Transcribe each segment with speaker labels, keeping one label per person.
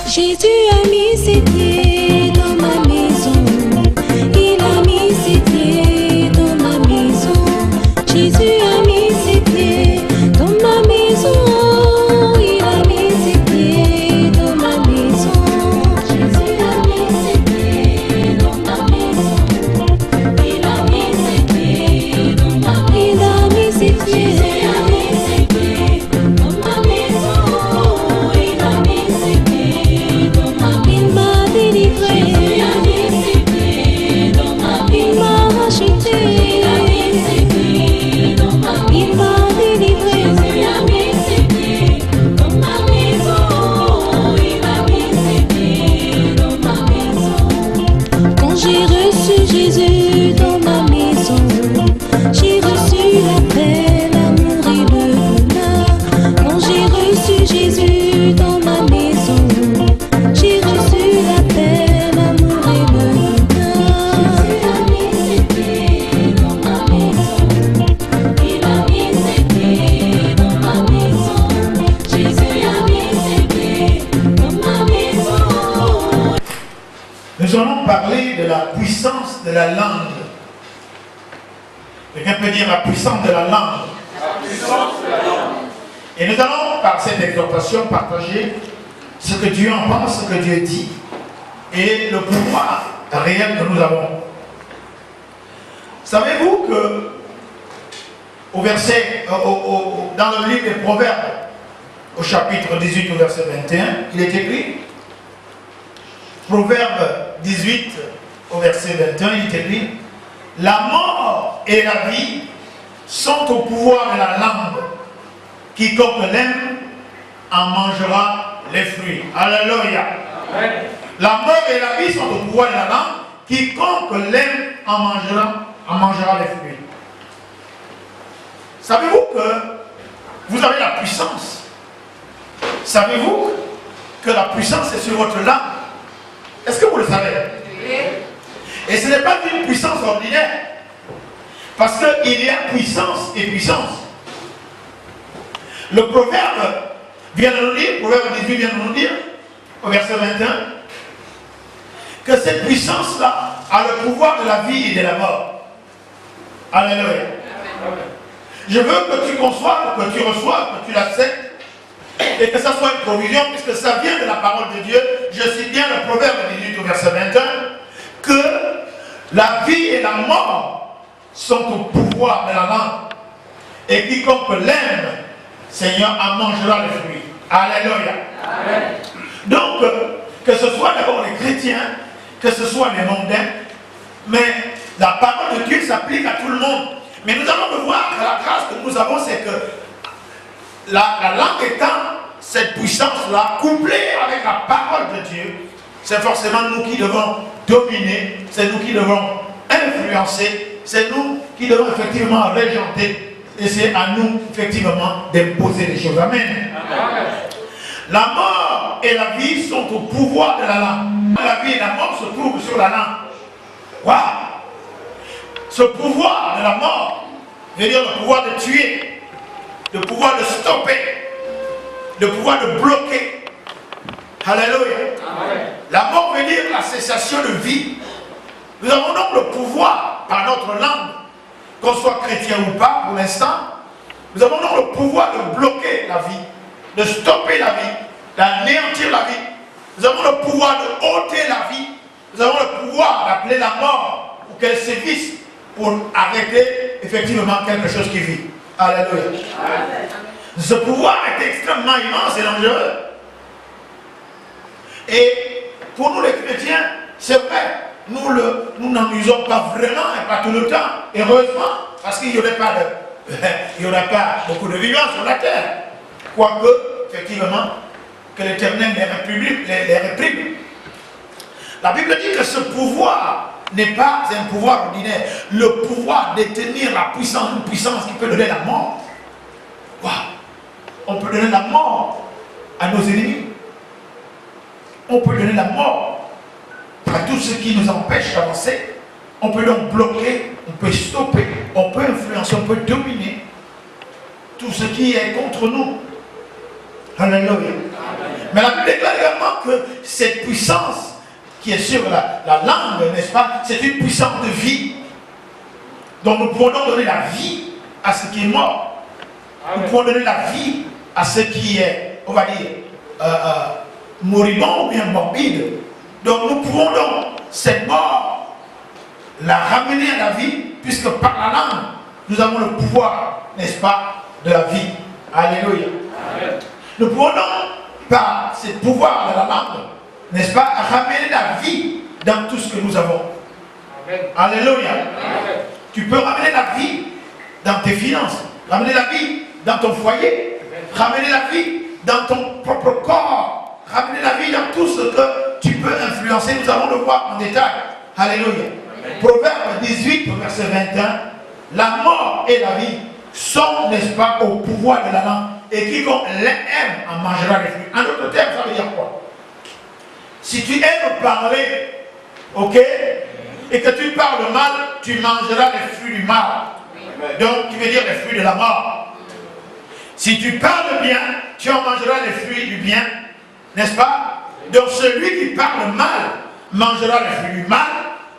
Speaker 1: Jésus a mis ses pieds dans ma maison. Il a mis ses pieds dans ma maison. Jésus a mis ses pieds dans ma maison. Il a mis ses pieds dans ma maison. Jésus a mis ses pieds dans ma maison. Il a mis ses pieds dans ma maison. Il a mis ses pieds. Jésus a mis ses pieds dans ma maison. Il a mis ses pieds dans ma maison. Il m'a délivré. Jésus a mis ses pieds dans ma maison. Il m'a racheté. Il a mis ses pieds dans ma maison. Il m'a délivré. Jésus a mis ses pieds dans ma maison. Il a mis ses pieds dans ma maison. Quand j'ai reçu Jésus dans ma maison, j'ai reçu la paix, l'amour et le bonheur. Quand j'ai reçu Jésus dans ma maison, j'ai reçu la paix, l'amour et le bonheur. Jésus a mis ses pieds dans ma maison. Il a mis ses pieds dans ma maison. Jésus a mis ses pieds dans ma maison.
Speaker 2: Nous allons parler de la puissance de la langue. Quelqu'un peut dire la puissance de la langue.
Speaker 3: La puissance de la langue.
Speaker 2: Et nous allons, par cette exhortation, partager ce que Dieu en pense, ce que Dieu dit, et le pouvoir réel que nous avons. Savez-vous que au verset, dans le livre des Proverbes, au chapitre 18, au verset 21, il est écrit, Proverbe 18, au verset 21, il est écrit, la mort et la vie sont au pouvoir de la langue. Quiconque l'aime en mangera les fruits. Alléluia.
Speaker 3: Amen.
Speaker 2: La mort et la vie sont au pouvoir de la langue. Quiconque l'aime en mangera les fruits. Savez-vous que vous avez la puissance? Savez-vous que la puissance est sur votre langue? Est-ce que vous le savez? Et ce n'est pas une puissance ordinaire. Parce qu'il y a puissance et puissance. Le proverbe vient de nous dire, Proverbe 18 vient de nous dire, au verset 21, que cette puissance-là a le pouvoir de la vie et de la mort. Alléluia. Je veux que tu conçoives, que tu reçoives, que tu l'acceptes, et que ça soit une provision, puisque ça vient de la parole de Dieu. Je cite bien le Proverbe 18 au verset 21, que la vie et la mort sont au pouvoir de la langue. Et quiconque l'aime, Seigneur, en mangera les fruits. Alléluia. Amen. Donc, que ce soit d'abord les chrétiens, que ce soit les mondains, mais la parole de Dieu s'applique à tout le monde. Mais nous allons voir que la grâce que nous avons, c'est que la langue étant cette puissance-là, couplée avec la parole de Dieu, c'est forcément nous qui devons dominer, c'est nous qui devons influencer, c'est nous qui devons effectivement régenter. Et c'est à nous, effectivement, d'imposer les choses. Amen. Amen. La mort et la vie sont au pouvoir de la langue. La vie et la mort se trouvent sur la langue. Waouh! Ce pouvoir de la mort veut dire le pouvoir de tuer, le pouvoir de stopper, le pouvoir de bloquer. Alléluia. Amen. La mort veut dire la cessation de vie. Nous avons donc le pouvoir, par notre langue, qu'on soit chrétien ou pas, pour l'instant, nous avons donc le pouvoir de bloquer la vie, de stopper la vie, d'anéantir la vie. Nous avons le pouvoir de ôter la vie. Nous avons le pouvoir d'appeler la mort pour qu'elle sévisse, pour arrêter effectivement quelque chose qui vit. Alléluia. Ce pouvoir est extrêmement immense et dangereux. Et pour nous les chrétiens, c'est vrai, nous n'en usons pas vraiment et pas tout le temps, heureusement, parce qu'il n'y aurait pas beaucoup de vivants sur la terre. Quoique, effectivement, que l'Éternel les réprime. La Bible dit que ce pouvoir n'est pas un pouvoir ordinaire. Le pouvoir de détenir la puissance, une puissance qui peut donner la mort. Wow. On peut donner la mort à nos ennemis. On peut donner la mort à tout ce qui nous empêche d'avancer. On peut donc bloquer, on peut stopper, on peut influencer, on peut dominer tout ce qui est contre nous. Alléluia. Mais la Bible déclare également que cette puissance qui est sur la langue, n'est-ce pas, c'est une puissance de vie. Donc nous pouvons donc donner la vie à ce qui est mort. Nous pouvons donner la vie à ce qui est, on va dire, moribond ou bien morbide. Donc nous pouvons donc cette mort la ramener à la vie, puisque par la langue, nous avons le pouvoir, n'est-ce pas, de la vie. Alléluia. Amen. Nous pouvons donc, par ce pouvoir de la langue, n'est-ce pas, ramener la vie dans tout ce que nous avons. Amen. Alléluia. Amen. Tu peux ramener la vie dans tes finances, ramener la vie dans ton foyer, ramener la vie dans ton propre corps, ramener la vie dans tout ce que tu peux influencer. Nous allons le voir en détail. Alléluia. Amen. Proverbe 18, verset 21. La mort et la vie sont, n'est-ce pas, au pouvoir de la langue. Et quiconque l'aime en mangera les fruits. En d'autres termes, ça veut dire quoi? Si tu aimes parler, ok, et que tu parles mal, tu mangeras les fruits du mal. Donc, tu veux dire les fruits de la mort. Si tu parles bien, tu en mangeras les fruits du bien, n'est-ce pas? Donc, celui qui parle mal mangera les fruits du mal.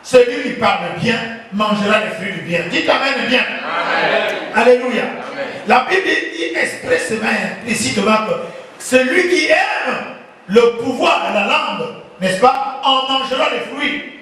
Speaker 2: Celui qui parle bien mangera les fruits du bien. Dites Amen bien. Amen. Alléluia. Amen. La Bible dit expressément, implicitement que celui qui aime le pouvoir de la langue, n'est-ce pas, en mangera les fruits.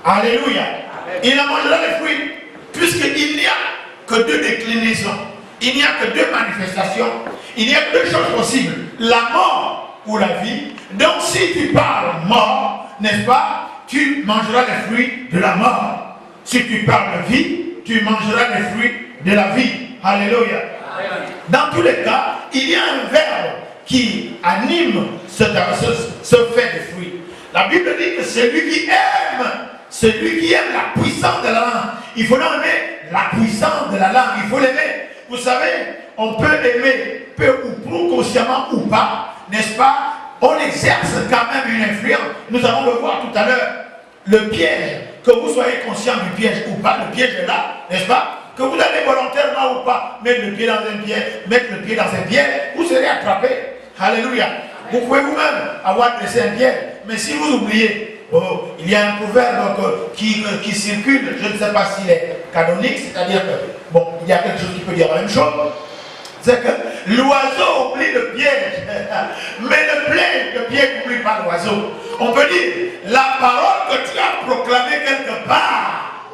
Speaker 2: Alléluia. Amen. Il en mangera les fruits, puisqu'il n'y a que deux déclinaisons, il n'y a que deux manifestations, il n'y a que deux choses possibles, la mort ou la vie. Donc si tu parles mort, n'est-ce pas, tu mangeras les fruits de la mort. Si tu parles vie, tu mangeras les fruits de la vie. Alléluia. Amen. Dans tous les cas, il y a un verbe qui anime ce fait de fruits. La Bible dit que celui qui aime la puissance de la langue, il faut aimer la puissance de la langue, il faut l'aimer. Vous savez, on peut aimer peu ou prou, consciemment ou pas, n'est-ce pas? On exerce quand même une influence. Nous allons le voir tout à l'heure. Le piège, que vous soyez conscient du piège ou pas, le piège est là, n'est-ce pas? Que vous allez volontairement ou pas mettre le pied dans un piège, mettre le pied dans un piège, vous serez attrapé. Alléluia. Vous pouvez vous-même avoir dressé un piège, mais si vous oubliez, il y a un proverbe qui circule, je ne sais pas s'il est canonique, c'est-à-dire que, bon, il y a quelque chose qui peut dire la même chose. C'est que l'oiseau oublie le piège, mais le piège n'oublie pas l'oiseau. On peut dire, la parole que tu as proclamée quelque part,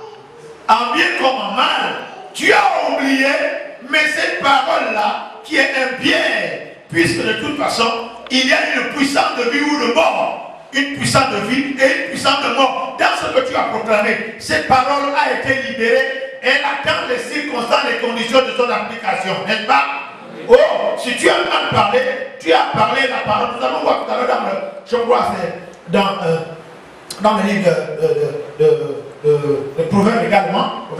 Speaker 2: en bien comme en mal, tu as oublié, mais cette parole-là, qui est un piège, puisque de toute façon, il y a une puissance de vie ou de mort, une puissance de vie et une puissance de mort. Dans ce que tu as proclamé, cette parole a été libérée. Elle attend les circonstances, les conditions de son application, n'est-ce pas? Oh, si tu as mal parlé, tu as parlé la parole. Nous allons voir tout à l'heure dans le, je crois, c'est dans le livre de Proverbes également, au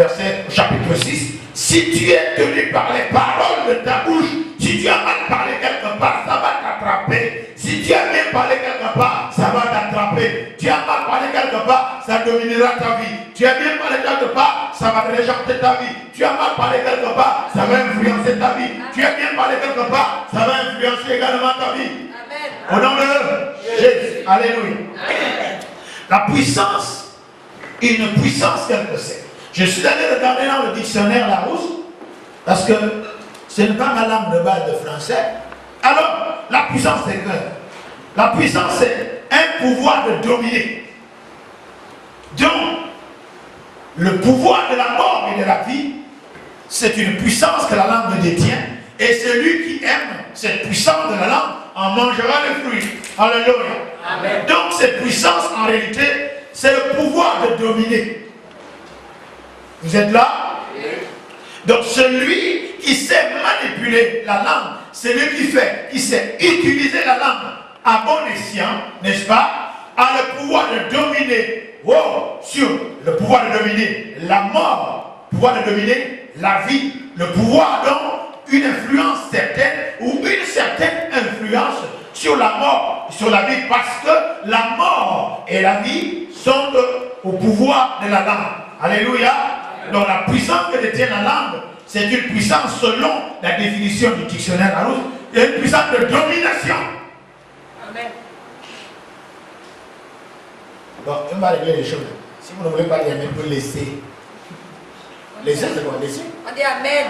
Speaker 2: chapitre 6. Si tu es tenu par les paroles de ta bouche, si tu as mal parlé quelque part, ça va t'attraper. Si tu as bien parlé quelque part, ça va t'attraper. Tu as mal parlé quelque part, ça dominera ta vie. Tu as bien parlé quelque part, ça va réchauffer ta vie. Tu as mal parlé quelque part, ça va influencer ta vie. Tu as bien parlé quelque part, ça va influencer également ta vie. Amen. Au nom de Jésus. Alléluia. Amen. La puissance, une puissance quelle que c'est. Je suis allé regarder dans le dictionnaire Larousse, parce que ce n'est pas ma langue de base de français. Alors, la puissance c'est quoi? La puissance c'est un pouvoir de dominer. Donc, le pouvoir de la mort et de la vie, c'est une puissance que la langue détient. Et celui qui aime cette puissance de la langue en mangera les fruits. Alléluia. Amen. Donc, cette puissance, en réalité, c'est le pouvoir de dominer. Vous êtes là? Oui. Donc, celui qui sait manipuler la langue, celui qui sait utiliser la langue à bon escient, n'est-ce pas, a le pouvoir de dominer, sur le pouvoir de dominer la mort, le pouvoir de dominer la vie, le pouvoir donc une influence certaine ou une certaine influence sur la mort, sur la vie, parce que la mort et la vie sont au pouvoir de la langue. Alléluia. Donc la puissance que détient la langue, c'est une puissance selon la définition du dictionnaire Larousse. Il y a une puissance de domination.
Speaker 3: Amen.
Speaker 2: Donc, on va régler les choses. Si vous ne voulez pas dire Amen, vous laissez. Laissez, c'est quoi? Laissez.
Speaker 3: On dit Amen.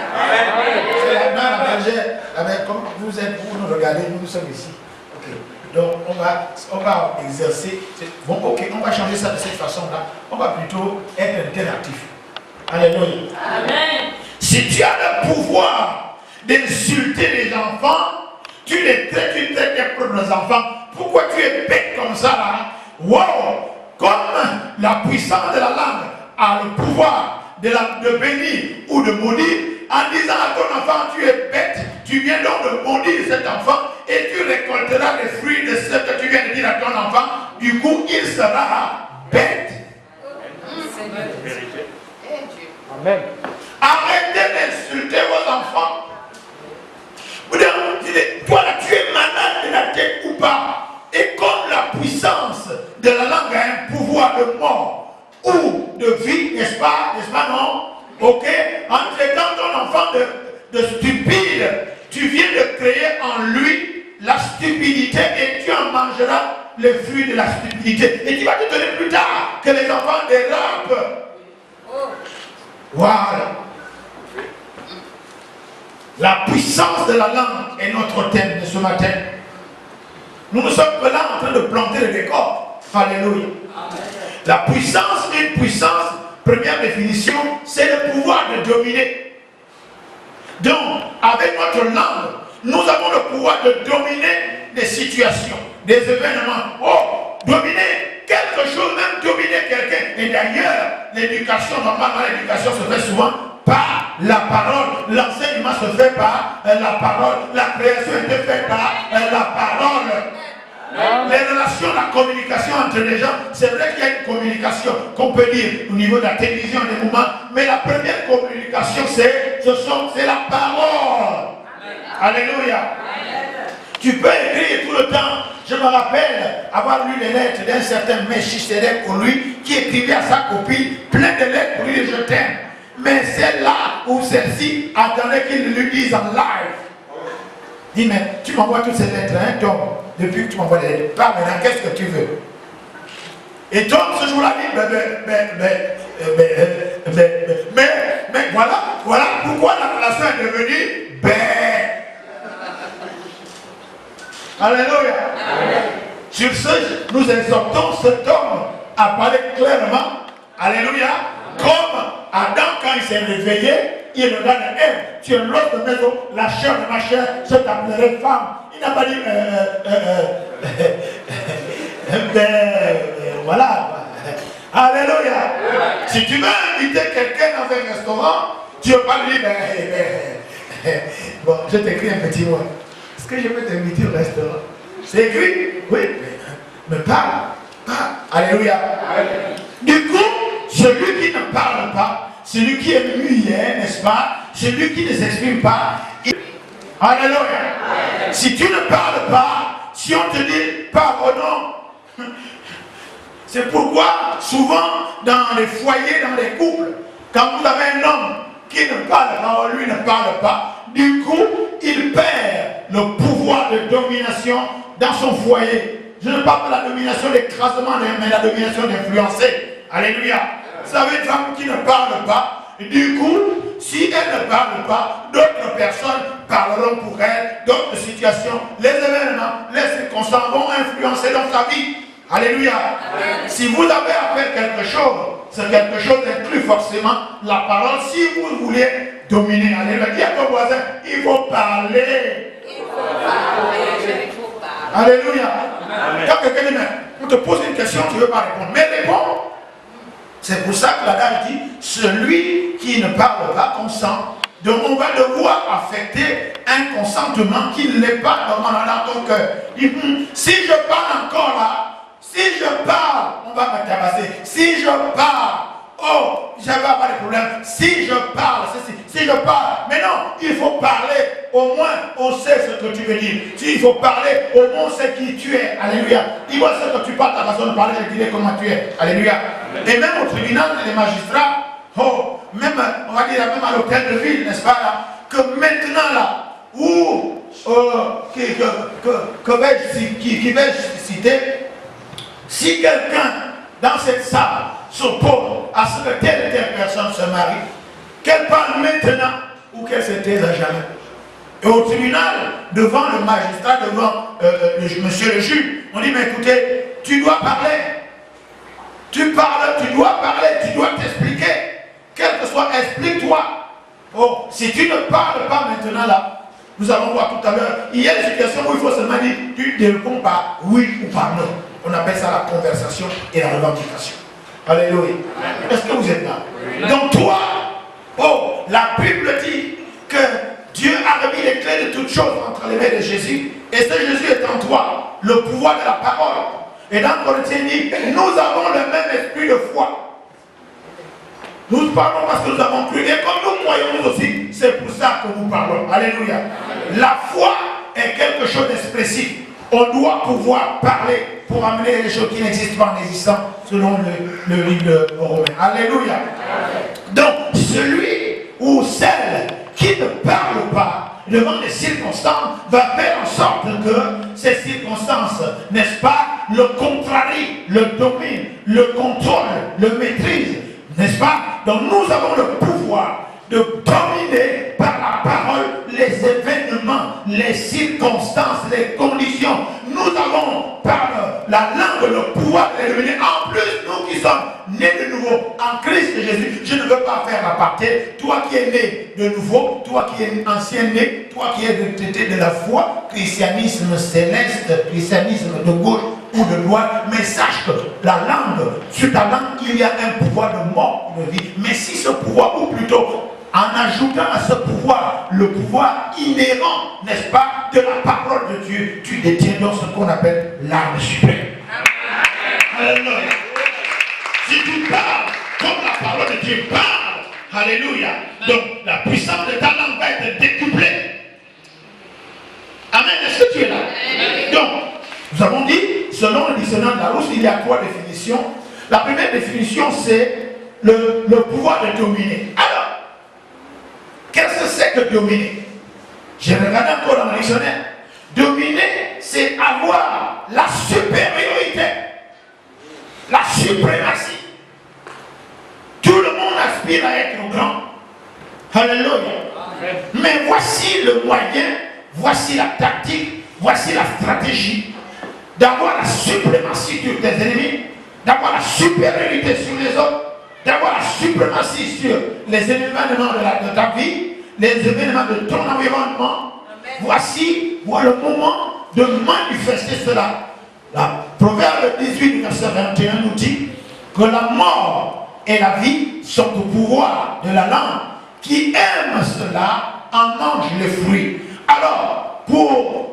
Speaker 2: C'est la bergère, comme vous êtes, vous nous regardez, nous sommes ici. Ok. Donc, on va exercer. Bon, ok, on va changer ça de cette façon-là. On va plutôt être interactif. Alléluia. Amen. Si tu as le pouvoir d'insulter les enfants, tu traites tes propres enfants. Pourquoi tu es bête comme ça là? Wow! Comme la puissance de la langue a le pouvoir de bénir ou de maudire, en disant à ton enfant, tu es bête, tu viens donc de maudire cet enfant et tu récolteras les fruits de ce que tu viens de dire à ton enfant, du coup il sera bête.
Speaker 4: Amen.
Speaker 2: Arrêtez d'insulter vos enfants. Vous dites, toi là tu es malade de la tête ou pas? Et comme la puissance de la langue a un pouvoir de mort ou de vie, n'est-ce pas, non? Ok? En traitant ton enfant de stupide, tu viens de créer en lui la stupidité et tu en mangeras les fruits de la stupidité. Et tu vas te donner plus tard que les enfants dérapent. Voilà. La puissance de la langue est notre thème de ce matin. Nous sommes là en train de planter le décor. Alléluia. La puissance, une puissance, première définition, c'est le pouvoir de dominer. Donc, avec notre langue, nous avons le pouvoir de dominer des situations, des événements. Oh, dominer quelque chose, même dominer quelqu'un. Et d'ailleurs, l'éducation, normalement, l'éducation se fait souvent par la parole. L'enseignement se fait par la parole. La création est faite par la parole. Les relations, la communication entre les gens, c'est vrai qu'il y a une communication qu'on peut dire au niveau de la télévision, des moments, mais la première communication, c'est la parole. Alléluia. Tu peux écrire tout le temps. Je me rappelle avoir lu les lettres d'un certain Melchisedec pour lui, qui écrivait à sa copine plein de lettres pour lui, je t'aime. Mais celle-là ou celle-ci attendait qu'il lui dise en live. Dis, mais tu m'envoies toutes ces lettres, hein, Tom. Depuis que tu m'envoies les lettres, parle maintenant, qu'est-ce que tu veux? Et Tom, ce jour-là, dit, mais voilà pourquoi la relation est devenue Alléluia. Sur ce, nous exhortons cet homme à parler clairement. Alléluia. Comme Adam, quand il s'est réveillé, il regarde Ève. Tu es l'autre de maison, la chair de ma chair, je t'appellerai femme. Il n'a pas dit, voilà. Alléluia. Si tu veux inviter quelqu'un dans un restaurant, tu ne veux pas lui dire, bon, je t'écris un petit mot. Est-ce que je peux t'inviter au restaurant? C'est écrit? Oui. Mais parle. Alléluia. Du coup, celui qui ne parle pas, celui qui est muet, n'est-ce pas? Celui qui ne s'exprime pas. Alléluia. Si tu ne parles pas, si on te dit pardon, c'est pourquoi souvent dans les foyers, dans les couples, quand vous avez un homme qui ne parle pas, lui ne parle pas, du coup, il perd le pouvoir de domination dans son foyer. Je ne parle pas de la domination d'écrasement, mais la domination d'influencer. Alléluia. Vous savez, une femme qui ne parle pas, du coup, si elle ne parle pas, d'autres personnes parleront pour elle, d'autres situations, les événements, les circonstances vont influencer dans sa vie. Alléluia. Amen. Si vous avez à faire quelque chose, c'est quelque chose d'inclut forcément la parole. Si vous voulez dominer, alléluia, dis à ton voisin, il faut parler.
Speaker 3: Il faut parler.
Speaker 2: Alléluia. Amen. Quand quelqu'un dit, on te pose une question, tu ne veux pas répondre, mais réponds. C'est pour ça que la dame dit, celui qui ne parle pas consent. Donc on va devoir affecter un consentement qui ne l'est pas normalement dans ton cœur. Si je parle encore là, si je parle, on va me tabasser. Si je parle, oh, je vais avoir des problèmes. Si je parle, si je parle, mais non, il faut parler. Au moins, on sait ce que tu veux dire. Si il faut parler, au moins on sait qui tu es. Alléluia. Il voit ce que tu parles, ta façon de parler, je dirai comment tu es. Alléluia. Et même au tribunal, les magistrats, oh, même on va dire même à l'hôtel de ville, n'est-ce pas là, que maintenant là, où, que vais-je citer, si quelqu'un dans cette salle s'oppose à ce que telle et telle personne se marie, qu'elle parle maintenant ou qu'elle se taise à jamais. Et au tribunal, devant le magistrat, devant monsieur le juge, on dit, mais écoutez, tu dois parler. Tu parles, tu dois parler, tu dois t'expliquer. Quel que soit, explique-toi. Oh, si tu ne parles pas maintenant là, nous allons voir tout à l'heure, il y a des situations où il faut seulement dire, tu ne réponds pas oui ou pas non. On appelle ça la conversation et la revendication. Alléluia. Est-ce que vous êtes là? Oui. Donc toi, oh, la Bible dit que Dieu a remis les clés de toutes choses entre les mains de Jésus. Et ce Jésus est en toi, le pouvoir de la parole. Et dans Corinthiens dit, nous avons le même esprit de foi. Nous parlons parce que nous avons cru. Et comme nous croyons nous aussi, c'est pour ça que nous parlons. Alléluia. La foi est quelque chose d'expressif. On doit pouvoir parler pour amener les choses qui n'existent pas en existant, selon le livre de Romains. Alléluia. Donc, celui ou celle qui ne parle pas devant les circonstances va faire en sorte que ces circonstances, n'est-ce pas, le contrarient, le dominent, le contrôlent, le maîtrisent, n'est-ce pas? Donc nous avons le pouvoir de dominer par la parole les événements, les circonstances, les conditions. Nous avons par la langue le pouvoir de les dominer. En plus, nous qui sommes nés de nouveau en Christ Jésus, je ne veux pas faire l'aparté. Toi qui es né de nouveau, toi qui es ancien né, toi qui es traité de la foi, christianisme céleste, christianisme de gauche ou de droite, mais sache que la langue, sur ta langue, il y a un pouvoir de mort, de vie. Mais si ce pouvoir, ou plutôt en ajoutant à ce pouvoir le pouvoir inhérent, n'est-ce pas, de la parole de Dieu, tu détiens donc ce qu'on appelle l'arme suprême. Alléluia. Si tu parles comme la parole de Dieu parle, alléluia, donc la puissance de ta langue va être décuplée. Amen. Est-ce que tu es là? Donc, nous avons dit, selon le dictionnaire de Larousse, il y a 3 définitions. La première définition, c'est le pouvoir de dominer. Alors, qu'est-ce que c'est que dominer? J'ai regardé encore dans le dictionnaire. Dominer, c'est avoir la supériorité, la suprématie. Tout le monde aspire à être grand. Alléluia. Mais voici le moyen, voici la tactique, voici la stratégie d'avoir la suprématie sur tes ennemis, d'avoir la supériorité sur les autres, d'avoir la suprématie sur les événements de ta vie, les événements de ton environnement. Amen. Voici le moment de manifester cela. La Proverbe 18, verset 21 nous dit que la mort et la vie sont au pouvoir de la langue. Qui aime cela en mange les fruits. Alors,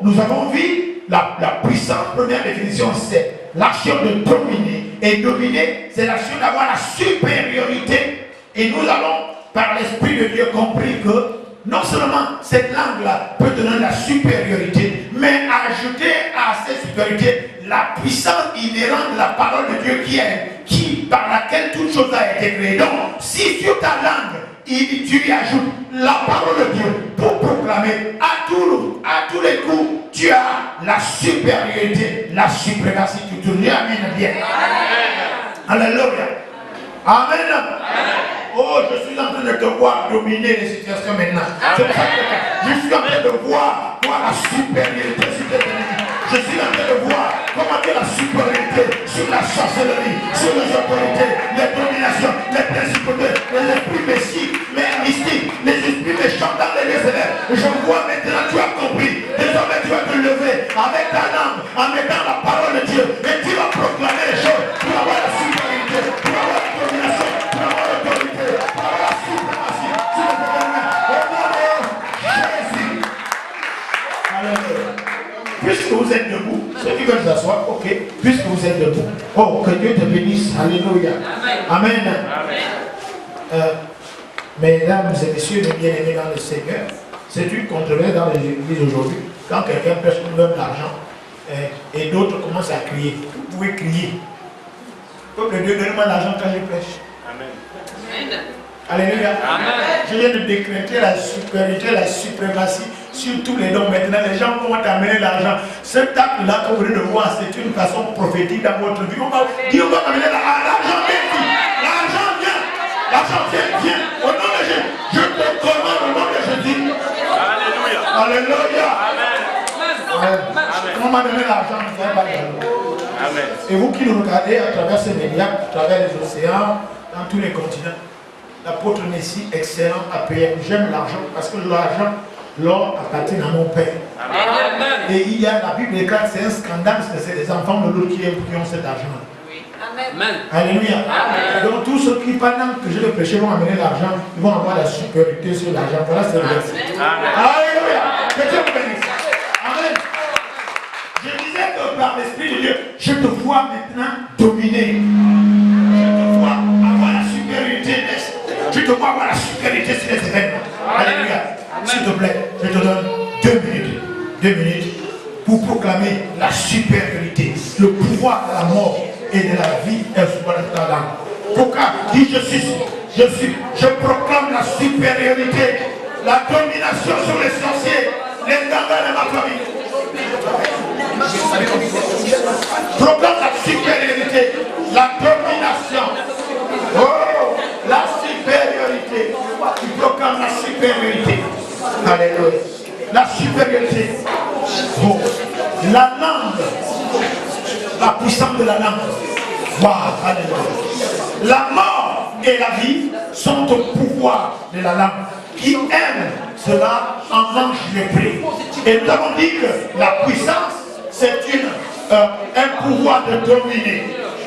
Speaker 2: nous avons vu la puissance, première définition, c'est l'action de dominer. Et dominer, c'est l'action d'avoir la supériorité. Et nous avons, par l'Esprit de Dieu, compris que non seulement cette langue-là peut donner la supériorité, mais ajouter à cette supériorité la puissance inhérente de la parole de Dieu par laquelle toute chose a été créée. Donc, si sur ta langue, tu y ajoutes la parole de Dieu pour proclamer à tous les coups, tu as la supériorité, la suprématie. Tu te dis amen bien. Alléluia. Amen. Oh, je suis en train de te voir dominer les situations maintenant. C'est pour ça que je suis en train de voir la supériorité sur tes ennemis. Je suis en train de voir comment tu as la supériorité sur la sorcellerie, sur les autorités, les dominations, les principautés, les esprits mystiques, les esprits méchants dans les lieux célestes. Je vois maintenant, tu as compris. Désormais, tu vas te lever avec ta langue, en mettant la parole de Dieu, et tu vas proclamer les choses pour avoir la supériorité, pour avoir la domination, pour avoir l'autorité, pour avoir la suprématie sur les événements. Au nom de Jésus. Alléluia. Puisque vous êtes debout, ceux qui veulent s'asseoir, ok, puisque vous êtes debout, oh, que Dieu te bénisse, alléluia, amen. Mesdames et messieurs, mes bien-aimés dans le Seigneur, c'est une controverse dans les églises aujourd'hui. Quand quelqu'un prêche, on donne l'argent et d'autres commencent à crier. Vous pouvez crier. Peuple de Dieu, donnez-moi l'argent quand je prêche. Amen. Alléluia.
Speaker 5: Amen.
Speaker 2: Je viens de décréter la supériorité, la suprématie sur tous les dons. Maintenant, les gens vont t'amener l'argent. Cet acte-là que vous venez de voir, c'est une façon prophétique dans votre vie. Dieu va t'amener l'argent. L'argent vient. L'argent vient. Au nom de Jésus. Je te commande au nom de Jésus.
Speaker 5: Alléluia.
Speaker 2: Alléluia.
Speaker 5: Amen.
Speaker 2: On m'a donné l'argent.
Speaker 5: Amen.
Speaker 2: Et vous qui nous regardez à travers ces médias, à travers les océans, dans tous les continents, l'apôtre Messie, excellent à payer. J'aime l'argent parce que l'argent, l'or appartient à mon Père.
Speaker 5: Amen.
Speaker 2: Et il y a, la Bible déclare, c'est un scandale, c'est les enfants de l'autre qui ont cet argent.
Speaker 3: Amen.
Speaker 2: Alléluia.
Speaker 5: Amen.
Speaker 2: Donc tous ceux qui, pendant que je vais prêcher, vont amener l'argent, ils vont avoir la supériorité sur l'argent. Voilà, c'est le verset. Alléluia. Que Dieu vous bénisse. Amen. Je disais que par l'Esprit de Dieu, je te vois maintenant dominer. Je te vois avoir la supériorité. Je te vois avoir la supériorité sur les événements. Alléluia. S'il te plaît, je te donne 2 minutes pour proclamer la supériorité, le pouvoir de la mort et de la vie est sur le talent. Pourquoi dis je proclame la supériorité, la domination sur les sorciers, les gangas de ma famille. Proclame la supériorité, la domination. Oh, la supériorité. Tu proclames la supériorité. Alléluia. La supériorité. Bon. La langue. La puissance de la langue. Wow, alléluia. La mort et la vie sont au pouvoir de la langue. Qui aime cela en mange les prix. Et nous avons dit que la puissance, c'est un pouvoir de dominer.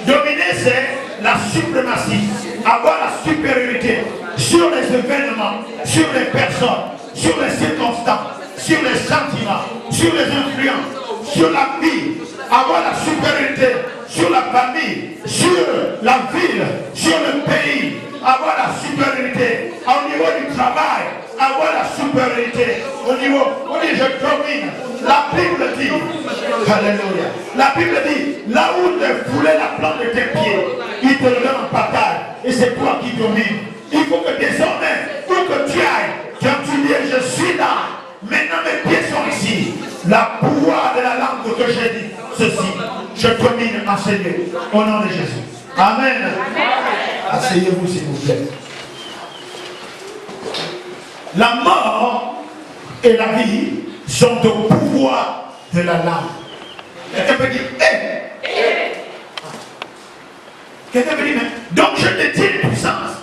Speaker 2: Dominer, c'est la suprématie. Avoir la supériorité sur les événements, sur les personnes, sur les circonstances, sur les sentiments, sur les influences, sur la vie. Avoir la supériorité sur la famille, sur la ville, sur le pays. Avoir la supériorité au niveau du travail. Avoir la supériorité au niveau, on dit je domine. La Bible dit, alléluia, la Bible dit, là où tu voulais la plante de tes pieds, il te le donne en partage. Et c'est toi qui domines. Il faut que désormais, où que tu ailles, tu dis je suis là. Maintenant mes pieds sont ici. La pouvoir de la langue que j'ai dit, ceci, je domine en ce lieu. Au nom de Jésus. Amen. Asseyez-vous s'il vous plaît. La mort et la vie sont au pouvoir de la langue. Quelqu'un peut dire, quelqu'un peut dire, mais donc je détiens une puissance.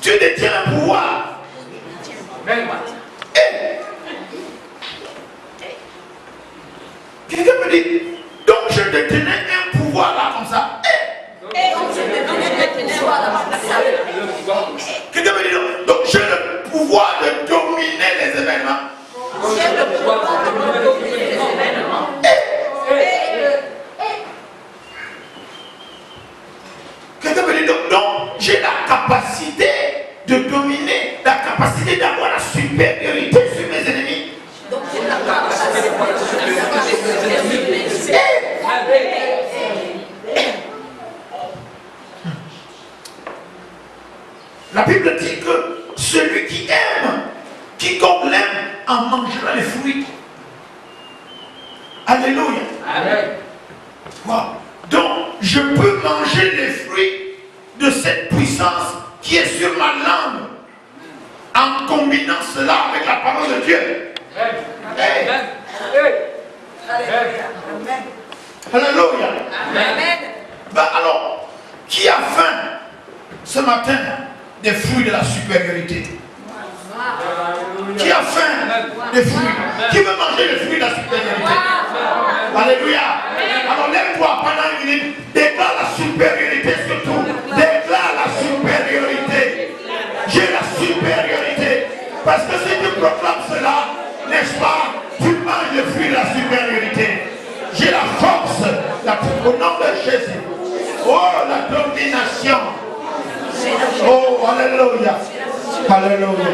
Speaker 2: Tu détiens un pouvoir. Quelqu'un peut dire, donc je détenais un pouvoir là comme ça. Quelqu'un peut dire, donc j'ai le pouvoir de dominer les événements. Quelqu'un peut dire, donc j'ai la capacité de dominer, la capacité d'avoir la supériorité sur mes ennemis. Donc j'ai la capacité La Bible dit que celui qui aime, quiconque l'aime, en mangera les fruits. Alléluia. Amen. Wow. Donc, je peux manger les fruits de cette puissance qui est sur ma langue en combinant cela avec la parole de Dieu. Amen. Amen. Alléluia. Amen. Ben alors, qui a faim ce matin des fruits de la supériorité? Qui a faim des fruits? Qui veut manger les fruits de la supériorité? Alléluia. Alors lève-toi pendant une minute, déclare la supériorité sur tout. Déclare la supériorité. J'ai la supériorité. Parce que si tu proclames cela, n'est-ce pas, tu manges les fruits de la supériorité. J'ai la force, au nom de Jésus. Oh, la domination. Oh, alléluia. Alléluia.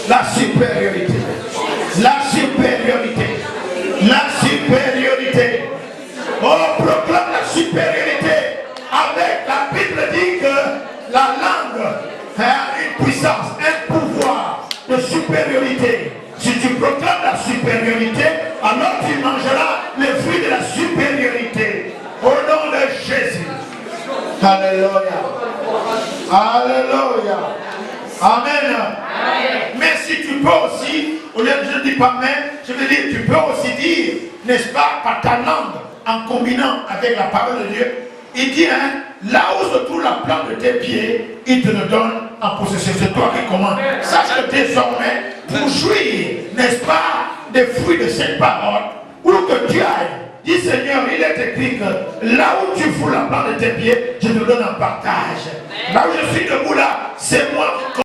Speaker 2: La supériorité. La supériorité. supériorité. La supériorité. On proclame la supériorité. Avec la Bible dit que la langue a une puissance, un pouvoir de supériorité. Si tu proclames la supériorité, alors tu mangeras le fruit de la supériorité. Au nom de Jésus. Alléluia. Alléluia. Amen. Mais si tu peux aussi, au lieu de je ne dis pas mais, je veux dire, tu peux aussi dire, n'est-ce pas, par ta langue, en combinant avec la parole de Dieu, il dit, hein, là où se trouve la plante de tes pieds, il te le donne en possession. C'est toi qui commandes. Sache que désormais, pour jouir, n'est-ce pas, des fruits de cette parole, où que tu ailles, dis Seigneur, il est écrit que là où tu fous la plante de tes pieds, je te donne un partage. Là où je suis debout là, c'est moi qui